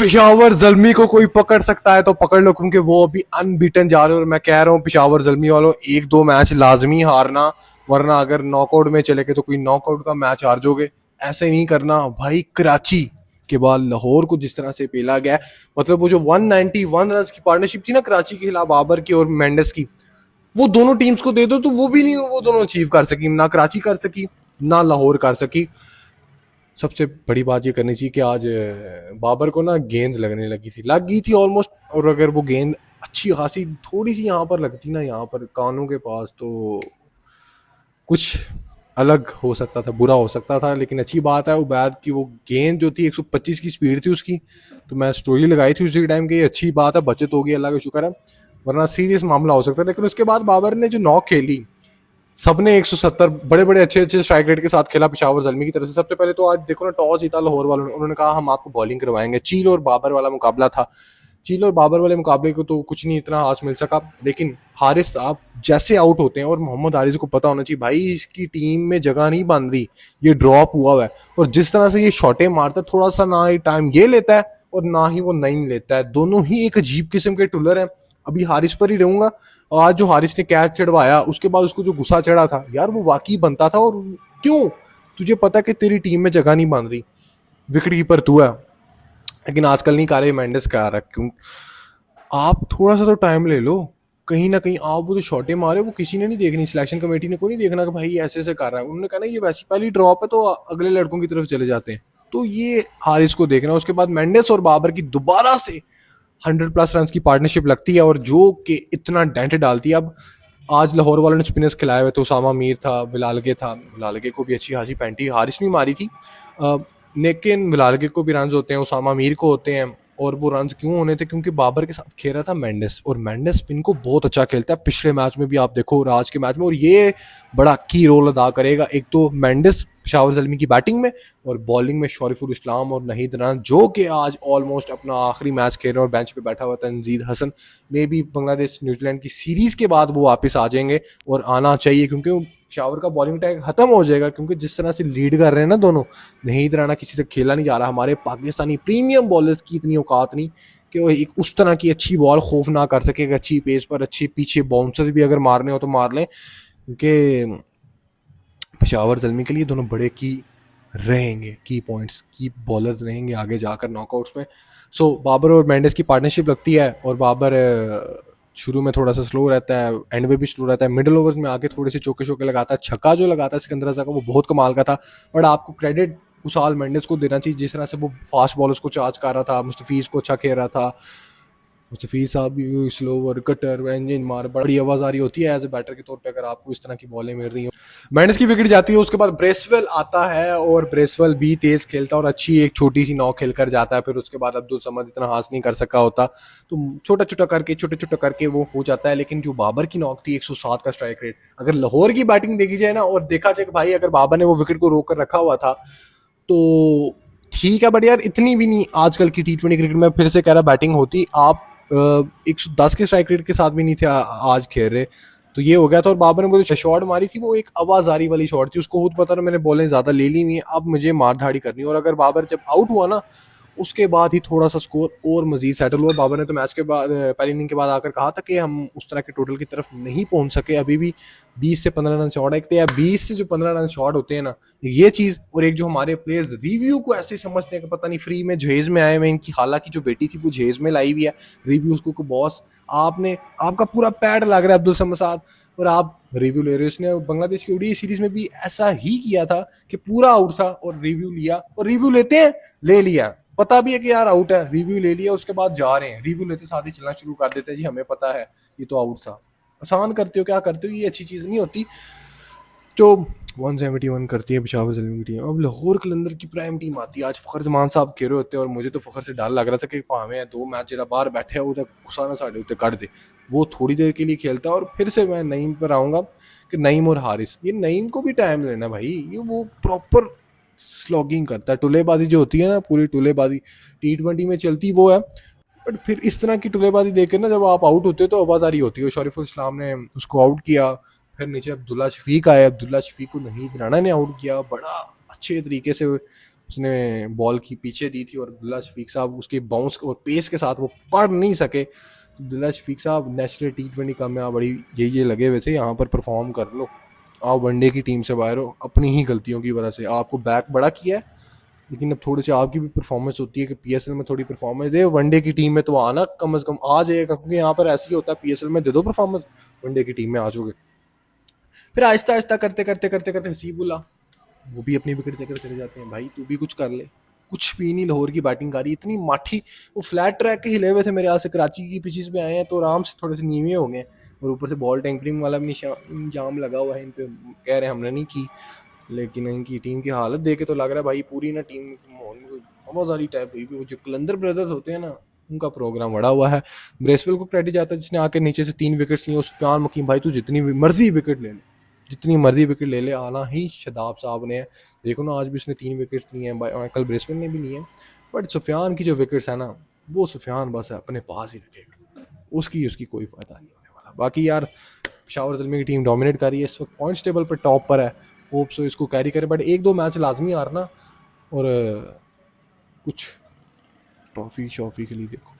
पेशावर जल्मी को कोई पकड़ सकता है तो पकड़ लो, क्योंकि वो अभी अनबीटन जा रहे हो। और मैं कह रहा हूँ पेशावर जल्मी वालों, एक दो मैच लाजमी हारना, वरना अगर नॉकआउट में चले गए तो कोई नॉकआउट का मैच हार जाओगे। ऐसे नहीं करना भाई। कराची के बाद लाहौर को जिस तरह से पेला गया, मतलब वो जो 191 रन की पार्टनरशिप थी ना कराची के खिलाफ, बाबर की और मेंडिस की, वो दोनों टीम्स को दे दो तो वो भी नहीं वो दोनों अचीव कर सकी। ना कराची कर सकी, ना लाहौर कर सकी। सबसे बड़ी बात ये करनी चाहिए कि आज बाबर को ना गेंद लगने लग गई थी ऑलमोस्ट। और अगर वो गेंद अच्छी खासी थोड़ी सी यहाँ पर लगती ना, यहाँ पर कानों के पास, तो कुछ अलग हो सकता था, बुरा हो सकता था। लेकिन अच्छी बात है उबैद की वो गेंद जो थी 125 की स्पीड थी उसकी, तो मैं स्टोरी लगाई थी उसी टाइम की। अच्छी बात है, बचत होगी, अल्लाह का शुक्र है, वरना सीरियस मामला हो सकता है। लेकिन उसके बाद बाबर ने जो नॉक खेली, सबने 170 बड़े बड़े अच्छे अच्छे स्ट्राइक रेट के साथ खेला पेशावर जल्मी की तरफ से। सबसे पहले तो आज देखो ना, टॉस जीता लाहौर वालों ने, उन्होंने कहा हम आपको बॉलिंग करवाएंगे। चील और बाबर वाला मुकाबला था, चील और बाबर वाले मुकाबले को तो कुछ नहीं इतना हाथ मिल सका। लेकिन हारिस साहब जैसे आउट होते हैं, और मोहम्मद हारिस को पता होना चाहिए भाई इसकी टीम में जगह नहीं बन रही, ये ड्रॉप हुआ है। और जिस तरह से ये शॉटे मारता है, थोड़ा सा ना ही टाइम ये लेता है और ना ही वो नहीं लेता है, दोनों ही एक अजीब किस्म के टुलर हैं। अभी हारिस पर ही रहूंगा। आज जो हारिस ने कैच चढ़वाया, उसके बाद उसको जो गुस्सा चढ़ा था यार, वो वाकई बनता था। और क्यों, तुझे पता कि तेरी टीम में जगह नहीं बन रही, विकेट कीपर तू है। लेकिन आजकल नहीं कर रहे मेंडिस का रहा, क्यों आप थोड़ा सा तो टाइम ले लो। कहीं ना कहीं आप वो जो शॉटे मारे वो किसी ने नहीं देखनी, सिलेक्शन कमेटी ने कोई नहीं देखना कि भाई ऐसे ऐसे कर रहा है। उन्होंने कहा ना ये वैसी पहली ड्रॉप है तो अगले लड़कों की तरफ चले जाते हैं। तो ये हारिस को देखना। उसके बाद मेंडिस और बाबर की दोबारा से 100+ रन की पार्टनरशिप लगती है, और जो कि इतना डेंट डालती है। अब आज लाहौर वालों ने स्पिनर्स खिलाए हुए, तो उसामा मीर था, विलालगे था, विलालगे को भी अच्छी खासी पेंटी हारिस नहीं मारी थी। लेकिन विलालगे को भी रन होते हैं, उसामा मीर को होते हैं। और वो रन क्यों होने थे, क्योंकि बाबर के साथ खेल रहा था मेंडिस, और मेंडिस स्पिन को बहुत अच्छा खेलता है। पिछले मैच में भी आप देखो और आज के मैच में, और ये बड़ा की रोल अदा करेगा। एक तो मेंडिस पेशावर जल्मी की बैटिंग में, और बॉलिंग में शरीफुल इस्लाम और नहीद राना, जो कि आज ऑलमोस्ट अपना आखिरी मैच खेल रहे हैं और बेंच पे बैठा हुआ तंजीद हसन। मे भी बांग्लादेश न्यूजीलैंड की सीरीज के बाद वो वापस आ जाएंगे, और आना चाहिए, क्योंकि पेशावर का बॉलिंग अटैक खत्म हो जाएगा। क्योंकि जिस तरह से लीड कर रहे हैं ना दोनों, नहीद राना किसी से खेला नहीं जा रहा। हमारे पाकिस्तानी प्रीमियम बॉलर्स की इतनी औकात नहीं कि वो एक उस तरह की अच्छी बॉल खौफ ना कर सके, अच्छी पेस पर अच्छे पीछे बाउंसर भी अगर मारने हो तो मार लें। क्योंकि पेशावर जल्मी के लिए दोनों बड़े की रहेंगे, की पॉइंट्स की बॉलर्स रहेंगे आगे जाकर नॉकआउट्स में। सो बाबर और मेंडिस की पार्टनरशिप लगती है, और बाबर शुरू में थोड़ा सा स्लो रहता है, एंड में भी स्लो रहता है, मिडिल ओवर्स में आके थोड़े से चौके चौके लगाता है। छक्का जो लगाता है सिकंदर रजा का, वो बहुत कमाल का था। बट आपको क्रेडिट कुशाल मेंडिस को देना चाहिए, जिस तरह से वो फास्ट बॉलर्स को चार्ज कर रहा था, मुस्तफीज को अच्छा खेल रहा था। मुस्तफीज साहब भी स्लोवर कटर इंजन मार, बड़ी आवाज आ रही होती है एज ए बैटर के तौर पे अगर आपको इस तरह की बॉलें मिल रही हो। मेंडिस की विकेट जाती है, उसके बाद ब्रेसवेल आता है, और ब्रेसवेल भी तेज खेलता है और अच्छी एक छोटी सी नॉक खेल कर जाता है। फिर उसके बाद अब्दुल समद इतना हाथ नहीं कर सका होता, तो छोटे छोटा करके वो हो जाता है। लेकिन जो बाबर की नॉक थी 107 का स्ट्राइक रेट, अगर लाहौर की बैटिंग देखी जाए ना, और देखा जाए कि भाई अगर बाबर ने वो विकेट को रोक कर रखा हुआ था तो ठीक है, बट यार इतनी भी नहीं। आजकल की T20 क्रिकेट में फिर से कह रहा बैटिंग होती, आप 110 के स्ट्राइक रेट के साथ भी नहीं थे आज खेल रहे, तो ये हो गया था। और बाबर ने वो जो शॉट मारी थी, वो एक आवाजारी वाली शॉट थी, उसको खुद पता ना मैंने बॉलें ज्यादा ले ली हुई, अब मुझे मार धाड़ी करनी। और अगर बाबर जब आउट हुआ ना, उसके बाद ही थोड़ा सा स्कोर और मजीद सेटल हुआ। बाबर ने तो मैच के बाद पहली इनिंग के बाद आकर कहा था कि हम उस तरह के टोटल की तरफ नहीं पहुंच सके, अभी भी 20 से 15 रन शॉट है। एक तो या 20 से जो 15 रन शॉट होते हैं ना, ये चीज, और एक जो हमारे प्लेयर्स रिव्यू को ऐसे समझते हैं कि पता नहीं फ्री में जहेज में आए हुए। इनकी खाला की जो बेटी थी वो जहेज में लाई हुई है, रिव्यू उसको बॉस आपने, आपका पूरा पैड लग रहा है अब्दुल समद साहब, और आप रिव्यू ले रहे हो। इसने बांग्लादेश की ओडीआई सीरीज में भी ऐसा ही किया था कि पूरा आउट था और रिव्यू लिया, और रिव्यू लेते हैं, ले लिया, पता भी है कि यार आउट है, रिव्यू ले लिया, उसके बाद जा रहे हैं, रिव्यू लेते साथ ही चलना शुरू कर देते हैं, जी हमें पता है ये तो आउट था। आसान करते हो, क्या करते हो, ये अच्छी चीज नहीं होती। जो 171 करती है पेशावर जल्मी की टीम। अब लाहौर कलंदर की प्राइम टीम आती है, आज फखर जमान साहब खेल रहे होते हैं, और मुझे तो फखर से डर लग रहा था कि भावें 2 मैच जरा बाहर बैठे हो गुस्सा ना साढ़े उत्ते कर दे। वो थोड़ी देर के लिए खेलता है, और फिर से मैं नईम पर आऊंगा कि नईम और हारिस, ये नईम को भी टाइम लेना भाई, ये वो प्रॉपर स्लॉगिंग करता है। टुलेबाजी जो होती है ना, पूरी टुलेबाजी T20 में चलती वो है। बट फिर इस तरह की टुलेबाजी देखकर ना, जब आप आउट होते हो तो आवाजारी होती है। शरीफुल इस्लाम ने उसको आउट किया, फिर नीचे अब्दुल्ला शफीक आए, अब्दुल्ला शफीक को नहीद राना ने आउट किया, बड़ा अच्छे तरीके से उसने बॉल की पीछे दी थी और अब्दुल्ला शफीक साहब उसकी बाउंस और पेस के साथ वो पढ़ नहीं सके। तो अब्दुल्ला शफीक साहब नेशनल T20 का में बड़ी ये लगे हुए थे, यहाँ पर परफॉर्म कर लो, आप वनडे की टीम से बाहर हो अपनी ही गलतियों की वजह से। आपको बैक बड़ा किया है, लेकिन अब थोड़ी सी आपकी भी परफॉर्मेंस होती है कि PSL में थोड़ी परफॉर्मेंस दे, वनडे की टीम में तो आना कम से कम आ जाएगा, क्योंकि यहाँ पर ऐसे ही होता है PSL में दे दो परफॉर्मेंस, वनडे की टीम में आ जाओगे। फिर आहिस्ता आहिस्ता करते करते करते करते हसीबुल्ला वो भी अपनी विकेट देकर चले जाते हैं। भाई तू भी कुछ कर ले, कुछ भी नहीं। लाहौर की बैटिंग कारी इतनी माठी, वो फ्लैट ट्रैक के हिले हुए थे मेरे हाथ से, कराची की पिचेस पे आए हैं तो आराम से थोड़े से नीवे हो गए, और ऊपर से बॉल टैंकरिंग वाला भी निजाम लगा हुआ है इन पे, कह रहे हैं हमने नहीं की, लेकिन इनकी टीम की हालत देख के तो लग रहा है भाई पूरी ना टीम माहौल में बहुत सारी टाइप हुई। वो जो कलंदर ब्रदर्स होते हैं ना, उनका प्रोग्राम बड़ा हुआ है। ब्रेसवेल को क्रेडिट जाता है जिसने आके नीचे से 3 विकेट्स लिए। सुफियान मुकीम भाई तू जितनी मर्जी विकेट ले ले, जितनी मर्जी विकेट ले ले, आना ही शदाब साहब ने है। देखो ना आज भी उसने 3 विकेट्स लिए हैं, माइकल ब्रेसवेल ने भी लिए हैं, बट सुफियान की जो विकेट्स है ना, वो सुफियान बस अपने पास ही रखेगा, उसकी उसकी कोई फायदा नहीं होने वाला। बाकी यार पेशावर ज़ल्मी की टीम डोमिनेट कर रही है इस वक्त, पॉइंट्स टेबल पर टॉप पर है, होप सो इसको कैरी करे, बट 1-2 मैच लाजमी हारना, और कुछ ट्रॉफी शॉफी के लिए देखो।